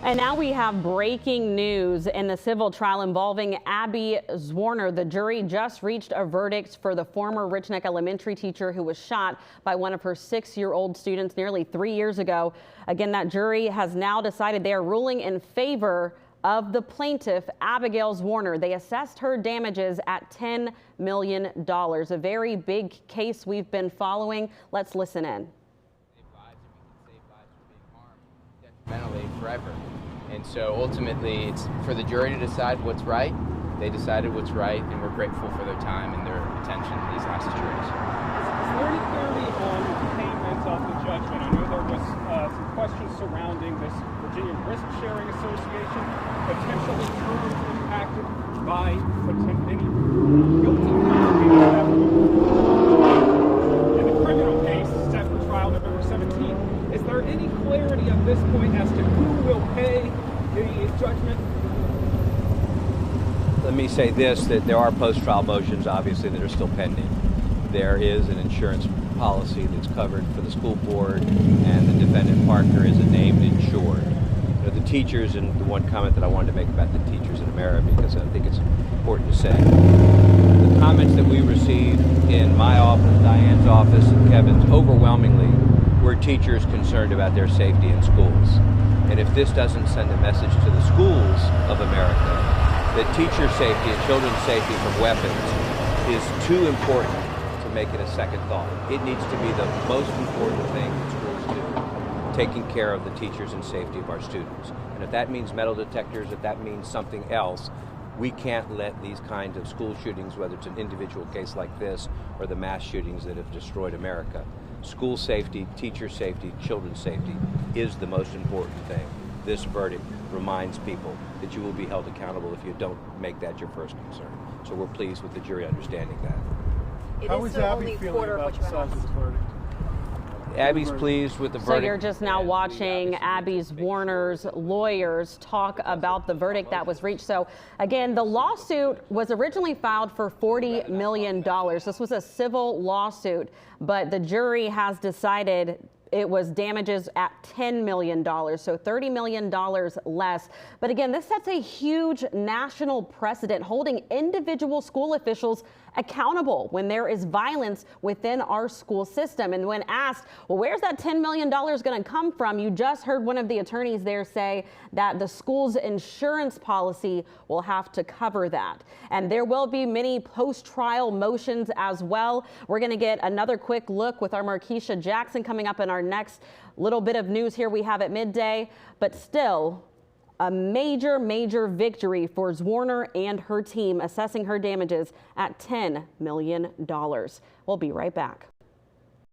And now we have breaking news in the civil trial involving Abigail Zwerner. The jury just reached a verdict for the former Richneck Elementary teacher who was shot by one of her 6-year-old students nearly 3 years ago. Again, that jury has now decided they are ruling in favor of the plaintiff, Abigail Zwerner. They assessed her damages at $10 million. A very big case we've been following. Let's listen in. Forever. And so ultimately it's for the jury to decide what's right. They decided what's right, and we're grateful for their time and their attention these last juries. Is there any clarity on payment of the judgment? I know there was some questions surrounding this Virginia Risk Sharing Association, potentially terms impacted by any guilty in the criminal case set for trial November 17th. Is there any clarity at this point as to who will pay the judgment? Let me say this, that there are post-trial motions, obviously, that are still pending. There is an insurance policy that's covered for the school board, and the defendant, Parker, is a named insured. The teachers, and the one comment that I wanted to make about the teachers in America, because I think it's important to say, the comments that we received in my office, Diane's office, and Kevin's, overwhelmingly were teachers concerned about their safety in schools. And if this doesn't send a message to the schools of America that teacher safety and children's safety from weapons is too important to make it a second thought. It needs to be the most important thing that schools do, taking care of the teachers and safety of our students. And if that means metal detectors, if that means something else, we can't let these kinds of school shootings, whether it's an individual case like this or the mass shootings that have destroyed America. School safety, teacher safety, children's safety is the most important thing. This verdict reminds people that you will be held accountable if you don't make that your first concern. So we're pleased with the jury understanding that. How is Abby feeling about the size of the verdict? Abby's pleased with the verdict. So you're just now watching Abigail Zwerner's lawyers talk about the verdict that was reached. So again, the lawsuit was originally filed for $40 million. This was a civil lawsuit, but the jury has decided it was damages at $10 million, so $30 million less. But again, this sets a huge national precedent, holding individual school officials accountable when there is violence within our school system. And when asked, well, where's that $10 million going to come from? You just heard one of the attorneys there say that the school's insurance policy will have to cover that. And there will be many post-trial motions as well. We're going to get another quick look with our Markeisha Jackson coming up in our next little bit of news here we have at midday. But still, a major victory for Zwerner and her team, assessing her damages at $10 million. We'll be right back.